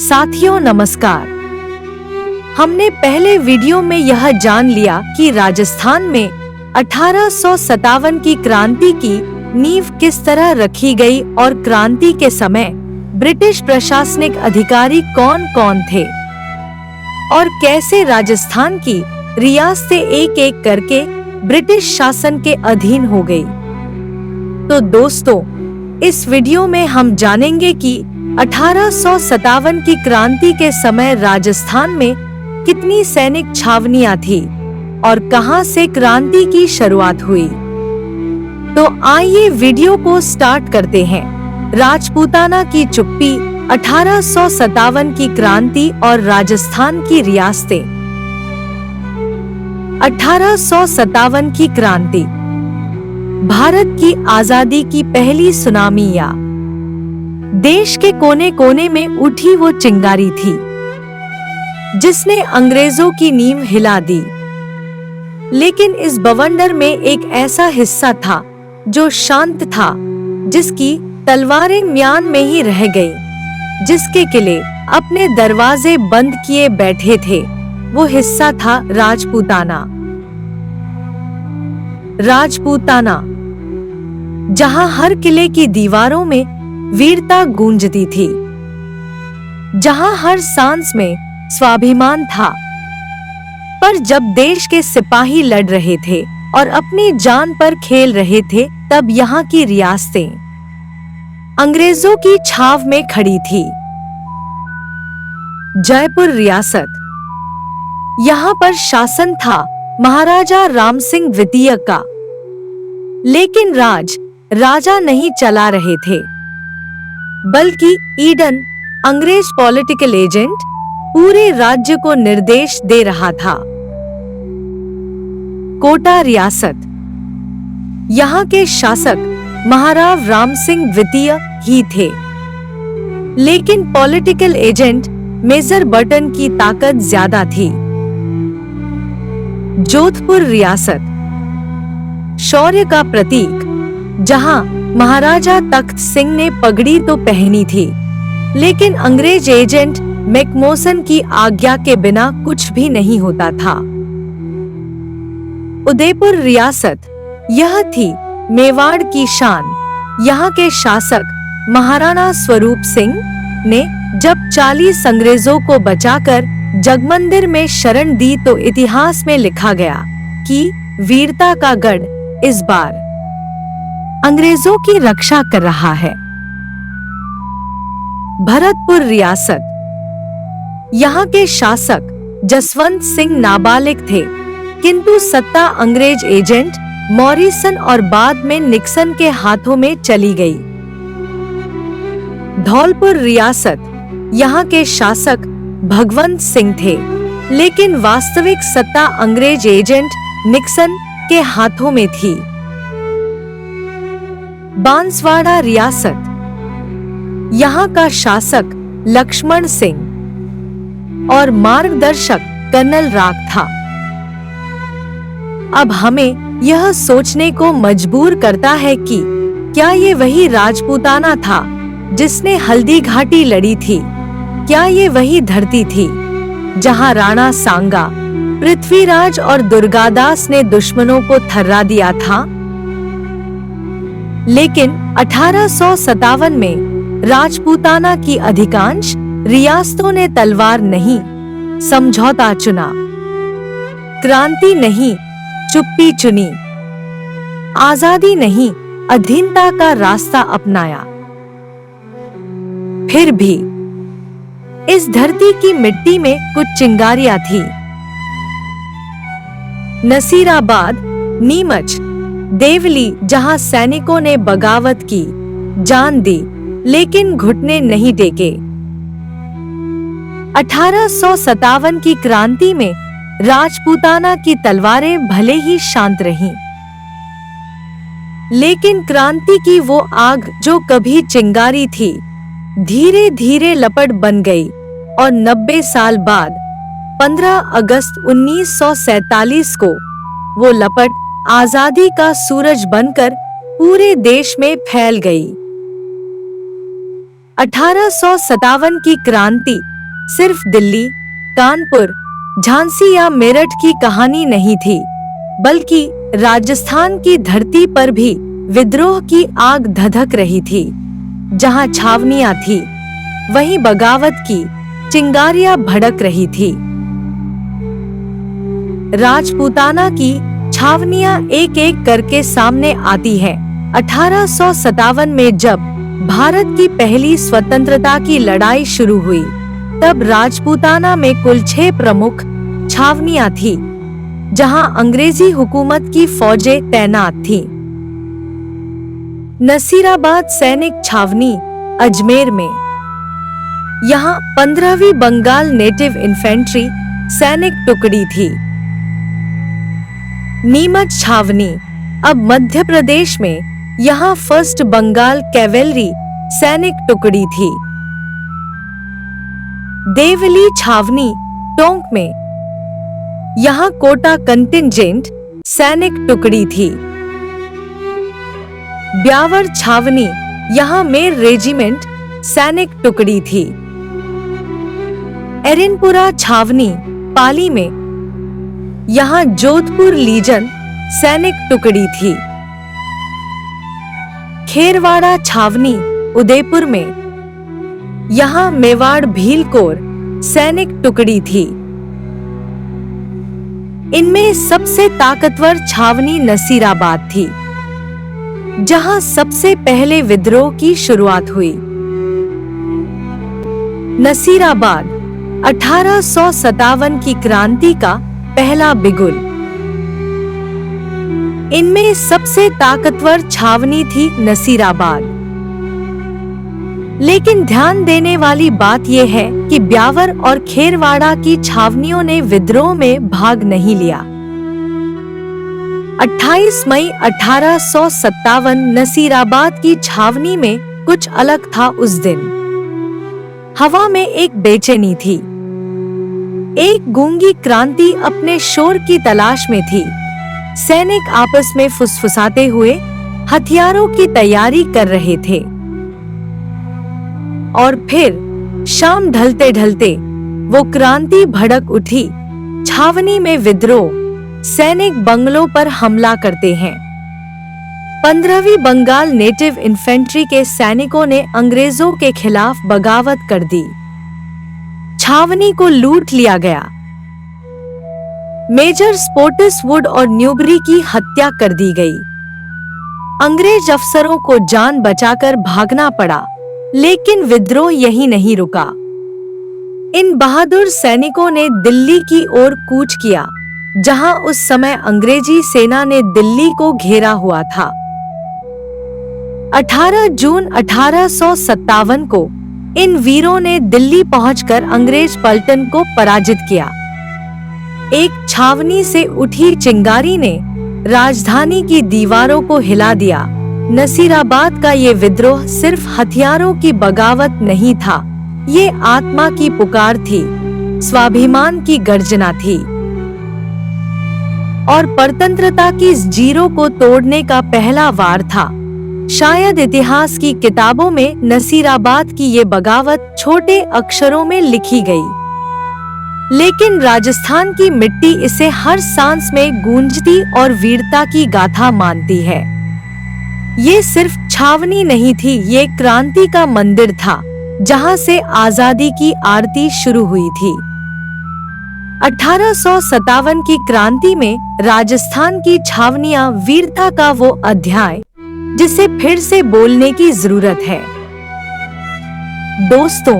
साथियों नमस्कार। हमने पहले वीडियो में यह जान लिया कि राजस्थान में 1857 की क्रांति की नींव किस तरह रखी गई और क्रांति के समय ब्रिटिश प्रशासनिक अधिकारी कौन कौन थे और कैसे राजस्थान की रियासतें एक एक करके ब्रिटिश शासन के अधीन हो गई। तो दोस्तों, इस वीडियो में हम जानेंगे कि 1857 की क्रांति के समय राजस्थान में कितनी सैनिक छावनियां थी और कहां से क्रांति की शुरुआत हुई। तो आइए वीडियो को स्टार्ट करते हैं। राजपूताना की चुप्पी, 1857 की क्रांति और राजस्थान की रियासतें। 1857 की क्रांति भारत की आजादी की पहली सुनामी या देश के कोने कोने में उठी वो चिंगारी थी जिसने अंग्रेजों की नींव हिला दी। लेकिन इस बवंडर में एक ऐसा हिस्सा था जो शांत था, जिसकी तलवारें म्यान में ही रह गई, जिसके किले अपने दरवाजे बंद किए बैठे थे। वो हिस्सा था राजपूताना। राजपूताना, जहां हर किले की दीवारों में वीरता गूंजती थी, जहां हर सांस में स्वाभिमान था। पर जब देश के सिपाही लड़ रहे थे और अपनी जान पर खेल रहे थे, तब यहाँ की रियासतें अंग्रेजों की छाव में खड़ी थी। जयपुर रियासत, यहाँ पर शासन था महाराजा राम सिंह द्वितीय का, लेकिन राजा नहीं चला रहे थे, बल्कि ईडन, अंग्रेज पॉलिटिकल एजेंट, पूरे राज्य को निर्देश दे रहा था। कोटा रियासत, यहाँ के शासक महाराव राम सिंह द्वितीय ही थे, लेकिन पॉलिटिकल एजेंट मेजर बर्टन की ताकत ज्यादा थी। जोधपुर रियासत, शौर्य का प्रतीक, जहां महाराजा तख्त सिंह ने पगड़ी तो पहनी थी, लेकिन अंग्रेज एजेंट मैकमोसन की आज्ञा के बिना कुछ भी नहीं होता था। उदयपुर रियासत, यह थी मेवाड़ की शान। यहाँ के शासक महाराणा स्वरूप सिंह ने जब 40 अंग्रेजों को बचाकर जगमंदिर में शरण दी, तो इतिहास में लिखा गया कि वीरता का गढ़ इस बार अंग्रेजों की रक्षा कर रहा है। भरतपुर रियासत, यहाँ के शासक जसवंत सिंह नाबालिग थे, किंतु सत्ता अंग्रेज एजेंट मॉरिसन और बाद में निक्सन के हाथों में चली गई। धौलपुर रियासत, यहाँ के शासक भगवंत सिंह थे, लेकिन वास्तविक सत्ता अंग्रेज एजेंट निक्सन के हाथों में थी। बांसवाड़ा रियासत, यहाँ का शासक लक्ष्मण सिंह और मार्गदर्शक कर्नल राग था। अब हमें यह सोचने को मजबूर करता है कि क्या ये वही राजपूताना था जिसने हल्दी घाटी लड़ी थी? क्या ये वही धरती थी जहां राणा सांगा, पृथ्वीराज और दुर्गादास ने दुश्मनों को थर्रा दिया था? लेकिन 1857 में राजपूताना की अधिकांश रियासतों ने तलवार नहीं, समझौता चुना। क्रांति नहीं, चुप्पी चुनी। आजादी नहीं, अधीनता का रास्ता अपनाया। फिर भी इस धरती की मिट्टी में कुछ चिंगारियां थी। नसीराबाद, नीमच, देवली, जहां सैनिकों ने बगावत की, जान दी, लेकिन घुटने नहीं टेके। 1857 की क्रांति में राजपूताना की तलवारें भले ही शांत रहीं, लेकिन क्रांति की वो आग जो कभी चिंगारी थी, धीरे धीरे लपट बन गई और 90 साल बाद 15 अगस्त 1947 को वो लपट आजादी का सूरज बनकर पूरे देश में फैल गई। 1857 की क्रांति सिर्फ दिल्ली, कानपुर, झांसी या मेरठ की कहानी नहीं थी, बल्कि राजस्थान की धरती पर भी विद्रोह की आग धधक रही थी। जहां छावनियां थी, वहीं बगावत की चिंगारियां भड़क रही थी। राजपूताना की छावनियां एक एक करके सामने आती है। 1857 में जब भारत की पहली स्वतंत्रता की लड़ाई शुरू हुई, तब राजपूताना में कुल 6 प्रमुख छावनियां थी, जहां अंग्रेजी हुकूमत की फौजें तैनात थीं। नसीराबाद सैनिक छावनी अजमेर में, यहाँ 15वीं बंगाल नेटिव इन्फेंट्री सैनिक टुकड़ी थी। नीमच छावनी अब मध्य प्रदेश में, यहाँ 1st बंगाल कैवेलरी सैनिक टुकड़ी थी। देवली छावनी टोंक में, यहाँ कोटा कंटिंजेंट सैनिक टुकड़ी थी। ब्यावर छावनी, यहाँ मेर रेजिमेंट सैनिक टुकड़ी थी। एरिनपुरा छावनी पाली में, यहाँ जोधपुर लीजन सैनिक टुकड़ी थी। खेरवाड़ा छावनी उदयपुर में, यहाँ मेवाड़ भीलकोर सैनिक टुकड़ी थी। इनमें सबसे ताकतवर छावनी नसीराबाद थी, जहां सबसे पहले विद्रोह की शुरुआत हुई। नसीराबाद 1857 की क्रांति का पहला बिगुल। इनमें सबसे ताकतवर छावनी थी नसीराबाद। लेकिन ध्यान देने वाली बात यह है कि ब्यावर और खेरवाड़ा की छावनियों ने विद्रोह में भाग नहीं लिया। 28 मई 1857 नसीराबाद की छावनी में कुछ अलग था। उस दिन हवा में एक बेचैनी थी। एक गूंगी क्रांति अपने शोर की तलाश में थी। सैनिक आपस में फुसफुसाते हुए हथियारों की तैयारी कर रहे थे। और फिर शाम ढलते ढलते वो क्रांति भड़क उठी। छावनी में विद्रोह। सैनिक बंगलों पर हमला करते हैं। 15वीं बंगाल नेटिव इन्फेंट्री के सैनिकों ने अंग्रेजों के खिलाफ बगावत कर दी। छावनी को लूट लिया गया। मेजर स्पोर्टिसवुड और न्यूबरी की हत्या कर दी गई। अंग्रेज अफसरों को जान बचाकर भागना पड़ा, लेकिन विद्रोह यहीं नहीं रुका। इन बहादुर सैनिकों ने दिल्ली की ओर कूच किया, जहां उस समय अंग्रेजी सेना ने दिल्ली को घेरा हुआ था। 18 जून 1857 को इन वीरों ने दिल्ली पहुंचकर अंग्रेज पलटन को पराजित किया। एक छावनी से उठी चिंगारी ने राजधानी की दीवारों को हिला दिया। नसीराबाद का ये विद्रोह सिर्फ हथियारों की बगावत नहीं था, ये आत्मा की पुकार थी, स्वाभिमान की गर्जना थी और परतंत्रता की जीरो को तोड़ने का पहला वार था। शायद इतिहास की किताबों में नसीराबाद की ये बगावत छोटे अक्षरों में लिखी गई, लेकिन राजस्थान की मिट्टी इसे हर सांस में गूंजती और वीरता की गाथा मानती है। ये सिर्फ छावनी नहीं थी, ये क्रांति का मंदिर था, जहां से आजादी की आरती शुरू हुई थी। 1857 की क्रांति में राजस्थान की छावनियां वीरता का वो अध्याय जिसे फिर से बोलने की जरूरत है। दोस्तों,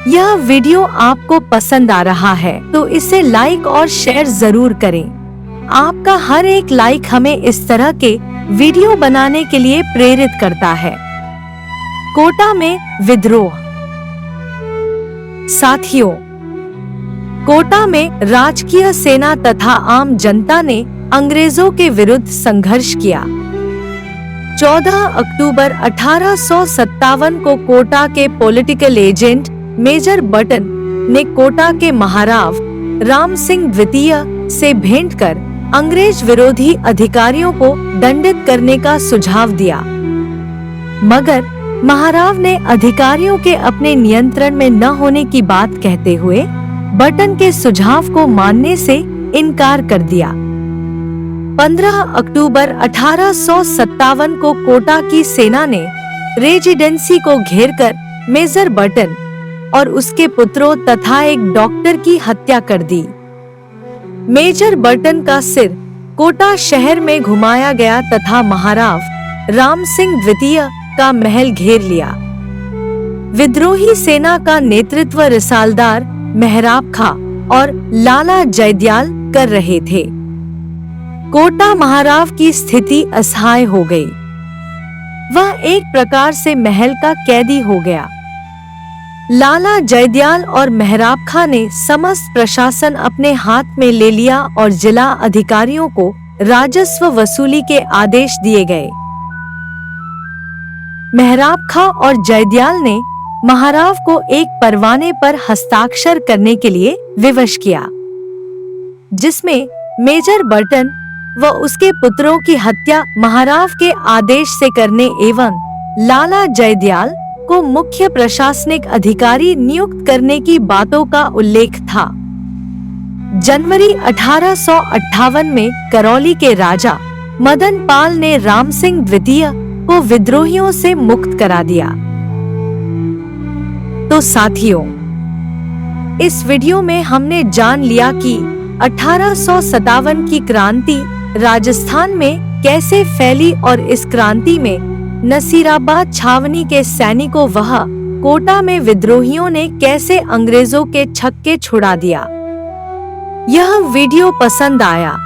यह वीडियो आपको पसंद आ रहा है तो इसे लाइक और शेयर जरूर करें। आपका हर एक लाइक हमें इस तरह के वीडियो बनाने के लिए प्रेरित करता है। कोटा में विद्रोह। साथियों, कोटा में राजकीय सेना तथा आम जनता ने अंग्रेजों के विरुद्ध संघर्ष किया। 14 अक्टूबर 1857 को कोटा के पॉलिटिकल एजेंट मेजर बटन ने कोटा के महाराव राम सिंह द्वितीय से भेंट कर अंग्रेज विरोधी अधिकारियों को दंडित करने का सुझाव दिया, मगर महाराव ने अधिकारियों के अपने नियंत्रण में न होने की बात कहते हुए बटन के सुझाव को मानने से इनकार कर दिया। 15 अक्टूबर 1857 को कोटा की सेना ने रेजिडेंसी को घेरकर मेजर बटन और उसके पुत्रों तथा एक डॉक्टर की हत्या कर दी। मेजर बटन का सिर कोटा शहर में घुमाया गया तथा महाराव राम सिंह द्वितीय का महल घेर लिया। विद्रोही सेना का नेतृत्व रिसालदार मेहराब खां और लाला जयदयाल कर रहे थे। कोटा महाराव की स्थिति असहाय हो गई। वह एक प्रकार से महल का कैदी हो गया। लाला जयदयाल और मेहराब खां ने समस्त प्रशासन अपने हाथ में ले लिया और जिला अधिकारियों को राजस्व वसूली के आदेश दिए गए। मेहराब खां और जयदयाल ने महाराव को एक परवाने पर हस्ताक्षर करने के लिए विवश किया, जिसमें मेजर बटन व उसके पुत्रों की हत्या महाराव के आदेश से करने एवं लाला जयदयाल को मुख्य प्रशासनिक अधिकारी नियुक्त करने की बातों का उल्लेख था। जनवरी 1858 में करौली के राजा मदन पाल ने राम सिंह द्वितीय को विद्रोहियों से मुक्त करा दिया। तो साथियों, इस वीडियो में हमने जान लिया कि 1857 की क्रांति राजस्थान में कैसे फैली और इस क्रांति में नसीराबाद छावनी के सैनिकों व कोटा में विद्रोहियों ने कैसे अंग्रेजों के छक्के छुड़ा दिया। यह वीडियो पसंद आया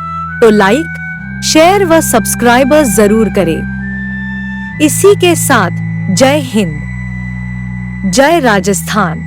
तो लाइक, शेयर व सब्सक्राइब जरूर करें। इसी के साथ जय हिंद, जय राजस्थान।